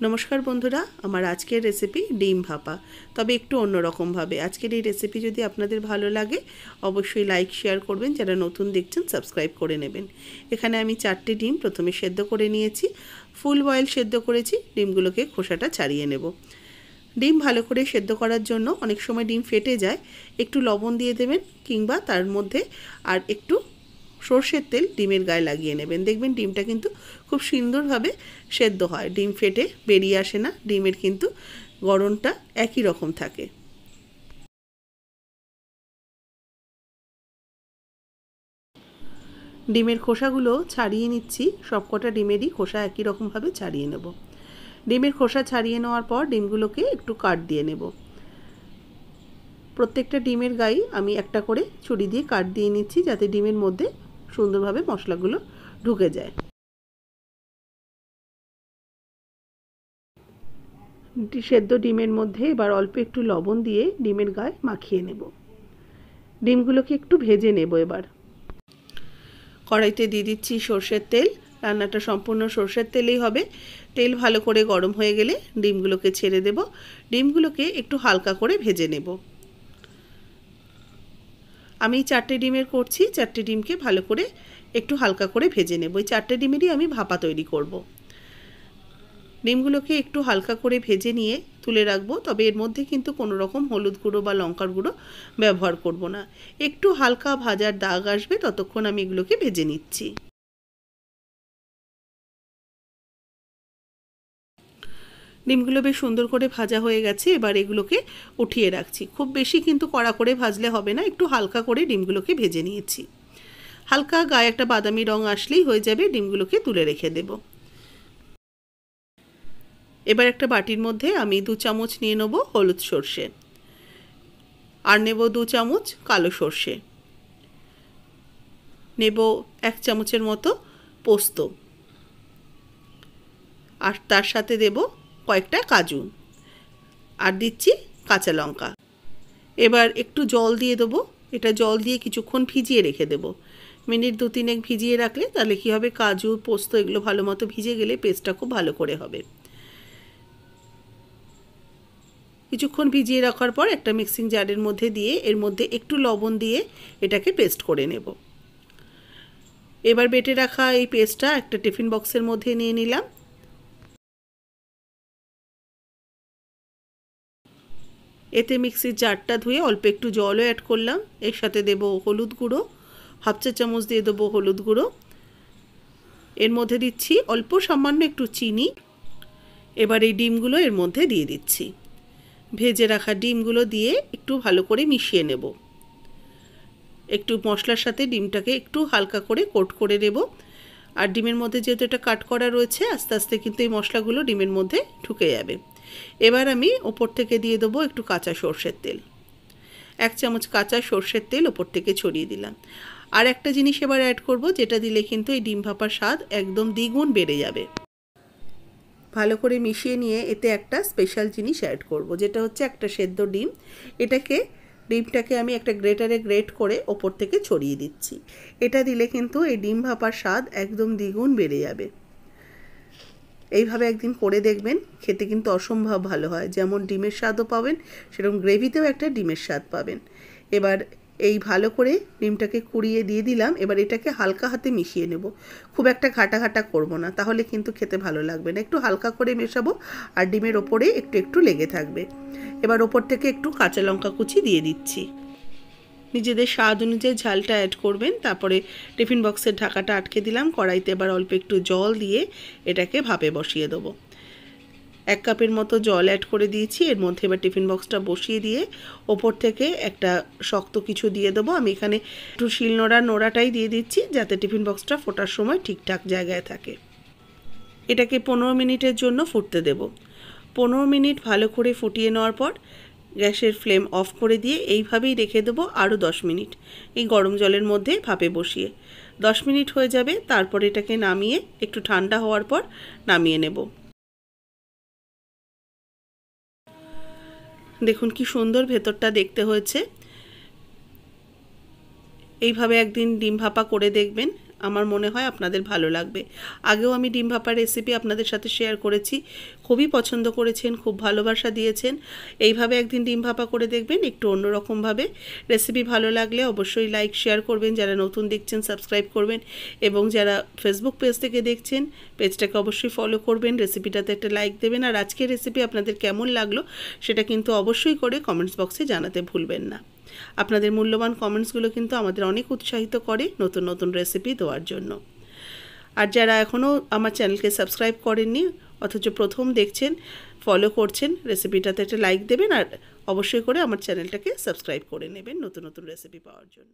নমস্কার বন্ধুরা, আমার আজকের রেসিপি ডিম ভাপা, তবে একটু অন্যরকম ভাবে। আজকের এই রেসিপি যদি আপনাদের ভালো লাগে অবশ্যই লাইক শেয়ার করবেন, যারা নতুন দেখছেন সাবস্ক্রাইব করে নেবেন। এখানে আমি 4টে ডিম প্রথমে সেদ্ধ করে নিয়েছি, ফুল বয়েল সেদ্ধ করেছি। ডিমগুলোকে খোসাটা ছাড়িয়ে নেব। ডিম ভালো করে সেদ্ধ করার জন্য অনেক সময় ডিম ফেটে যায়, একটু লবণ দিয়ে দেবেন, কিংবা তার মধ্যে আর একটু সর্ষের তেল ডিমের গায়ে লাগিয়ে নেবেন। দেখবেন ডিমটা কিন্তু খুব সুন্দরভাবে সেদ্ধ হয়, ডিম ফেটে বেরিয়ে আসে না, ডিমের কিন্তু গড়নটা একই রকম থাকে। ডিমের খোসাগুলো ছাড়িয়ে নিচ্ছি, সবকটা ডিমেরই খোসা একই রকমভাবে ছাড়িয়ে নেব। ডিমের খোসা ছাড়িয়ে নেওয়ার পর ডিমগুলোকে একটু কাট দিয়ে নেব। প্রত্যেকটা ডিমের গায়ে আমি একটা করে ছুরি দিয়ে কাট দিয়ে নিচ্ছি, যাতে ডিমের মধ্যে সুন্দরভাবে মশলাগুলো ঢুকে যায়। সেদ্ধ ডিমের মধ্যে এবার অল্প একটু লবণ দিয়ে ডিমের গায়ে মাখিয়ে নেব। ডিমগুলোকে একটু ভেজে নেব। এবার কড়াইতে দিয়ে দিচ্ছি সর্ষের তেল। রান্নাটা সম্পূর্ণ সর্ষের তেলেই হবে। তেল ভালো করে গরম হয়ে গেলে ডিমগুলোকে ছেড়ে দেব। ডিমগুলোকে একটু হালকা করে ভেজে নেব। আমি 4টে ডিমের করছি, 4টে ডিমকে ভালো করে একটু হালকা করে ভেজে নেব। ওই 4টে ডিমেরই আমি ভাপা তৈরি করব। ডিমগুলোকে একটু হালকা করে ভেজে নিয়ে তুলে রাখবো, তবে এর মধ্যে কিন্তু কোনো রকম হলুদ গুঁড়ো বা লঙ্কার গুঁড়ো ব্যবহার করব না। একটু হালকা ভাজার দাগ আসবে ততক্ষণ আমি এগুলোকে ভেজে নিচ্ছি। ডিমগুলো বেশ সুন্দর করে ভাজা হয়ে গেছে, এবার এগুলোকে উঠিয়ে রাখছি। খুব বেশি কিন্তু কড়া করে ভাজলে হবে না, একটু হালকা করে ডিমগুলোকে ভেজে নিয়েছি। হালকা গায়ে একটা বাদামি রং আসলেই হয়ে যাবে। ডিমগুলোকে তুলে রেখে দেব। এবার একটা বাটির মধ্যে আমি 2 চামচ নিয়ে নেব হলুদ সর্ষে, আর নেব 2 চামচ কালো সর্ষে, নেব 1 চামচের মতো পোস্ত, আর তার সাথে দেব কয়েকটা কাজু, আর দিচ্ছি কাঁচা লঙ্কা। এবার একটু জল দিয়ে দেবো। এটা জল দিয়ে কিছুক্ষণ ভিজিয়ে রেখে দেবো। মিনিট 2-3 ভিজিয়ে রাখলে তাহলে কী হবে, কাজু পোস্ত এগুলো ভালো মতো ভিজে গেলে পেস্টটা খুব ভালো করে হবে। কিছুক্ষণ ভিজিয়ে রাখার পর একটা মিক্সিং জারের মধ্যে দিয়ে এর মধ্যে একটু লবণ দিয়ে এটাকে পেস্ট করে নেব। এবার বেটে রাখা এই পেস্টটা একটা টিফিন বক্সের মধ্যে নিয়ে নিলাম। এতে মিক্সির জারটা ধুয়ে অল্প একটু জলও অ্যাড করলাম। এর সাথে দেব হলুদ গুঁড়ো, 1/2 চা চামচ দিয়ে দেবো হলুদ গুঁড়ো। এর মধ্যে দিচ্ছি অল্প সামান্য একটু চিনি। এবার এই ডিমগুলো এর মধ্যে দিয়ে দিচ্ছি। ভেজে রাখা ডিমগুলো দিয়ে একটু ভালো করে মিশিয়ে নেব। একটু মশলার সাথে ডিমটাকে একটু হালকা করে কোট করে নেব। আর ডিমের মধ্যে যেহেতু এটা কাট করা রয়েছে, আস্তে আস্তে কিন্তু এই মশলাগুলো ডিমের মধ্যে ঢুকে যাবে। এবার আমি ওপর থেকে দিয়ে দেবো একটু কাঁচা সর্ষের তেল। 1 চামচ কাঁচা সর্ষের তেল ওপর থেকে ছড়িয়ে দিলাম। আর একটা জিনিস এবার অ্যাড করব, যেটা দিলে কিন্তু এই ডিম ভাপার স্বাদ একদম দ্বিগুণ বেড়ে যাবে। ভালো করে মিশিয়ে নিয়ে এতে একটা স্পেশাল জিনিস অ্যাড করব, যেটা হচ্ছে একটা সেদ্ধ ডিম। ডিমটাকে আমি একটা গ্রেটারে গ্রেট করে ওপর থেকে ছড়িয়ে দিচ্ছি। এটা দিলে কিন্তু এই ডিম ভাপার স্বাদ একদম দ্বিগুণ বেড়ে যাবে। এইভাবে একদিন করে দেখবেন, খেতে কিন্তু অসম্ভব ভালো হয়। যেমন ডিমের স্বাদও পাবেন, সেরকম গ্রেভিতেও একটা ডিমের স্বাদ পাবেন। এবার এই ভালো করে ডিমটাকে কুড়িয়ে দিয়ে দিলাম। এবার এটাকে হালকা হাতে মিশিয়ে নেব। খুব একটা ঘাটা ঘাটা করব না, তাহলে কিন্তু খেতে ভালো লাগবে না। একটু হালকা করে মেশাবো, আর ডিমের ওপরে একটু একটু লেগে থাকবে। এবার ওপর থেকে একটু কাঁচা লঙ্কা কুচি দিয়ে দিচ্ছি। নিজেদের স্বাদ অনুযায়ী ঝালটা অ্যাড করবেন। তারপরে টিফিন বক্সের ঢাকাটা আটকে দিলাম। কড়াইতে এবার অল্প একটু জল দিয়ে এটাকে ভাপে বসিয়ে দেবো। 1 কাপের মতো জল অ্যাড করে দিয়েছি। এর মধ্যে এবার টিফিন বক্সটা বসিয়ে দিয়ে ওপর থেকে একটা শক্ত কিছু দিয়ে দেবো। আমি এখানে একটু নোড়াটাই দিয়ে দিচ্ছি, যাতে টিফিন বক্সটা ফোটার সময় ঠিকঠাক জায়গায় থাকে। এটাকে 15 মিনিটের জন্য ফুটতে দেব। 15 মিনিট ভালো করে ফুটিয়ে নেওয়ার পর গ্যাসের ফ্লেম অফ করে দিয়ে এইভাবেই রেখে দেবো আরও 10 মিনিট, এই গরম জলের মধ্যে ভাপে বসিয়ে। 10 মিনিট হয়ে যাবে, তারপর এটাকে নামিয়ে একটু ঠান্ডা হওয়ার পর নামিয়ে নেব। দেখুন কি সুন্দর ভেতরটা দেখতে হয়েছে। এইভাবে একদিন ডিম ভাপা করে দেখবেন, আমার মনে হয় আপনাদের ভালো লাগবে। আগেও আমি ডিম ভাপার রেসিপি আপনাদের সাথে শেয়ার করেছি, খুবই পছন্দ করেছেন, খুব ভালোবাসা দিয়েছেন। এইভাবে একদিন ডিম ভাপা করে দেখবেন, একটু অন্যরকমভাবে। রেসিপি ভালো লাগলে অবশ্যই লাইক শেয়ার করবেন, যারা নতুন দেখছেন সাবস্ক্রাইব করবেন, এবং যারা ফেসবুক পেজ থেকে দেখছেন পেজটাকে অবশ্যই ফলো করবেন, রেসিপিটাতে একটা লাইক দেবেন। আর আজকের রেসিপি আপনাদের কেমন লাগলো সেটা কিন্তু অবশ্যই করে কমেন্টস বক্সে জানাতে ভুলবেন না। আপনাদের মূল্যবান কমেন্টসগুলো কিন্তু আমাদের অনেক উৎসাহিত করে নতুন নতুন রেসিপি দেওয়ার জন্য। আর যারা এখনও আমার চ্যানেলকে সাবস্ক্রাইব করেননি অথচ প্রথম দেখছেন, ফলো করছেন, রেসিপিটাতে একটা লাইক দেবেন আর অবশ্যই করে আমার চ্যানেলটাকে সাবস্ক্রাইব করে নেবেন নতুন নতুন রেসিপি পাওয়ার জন্য।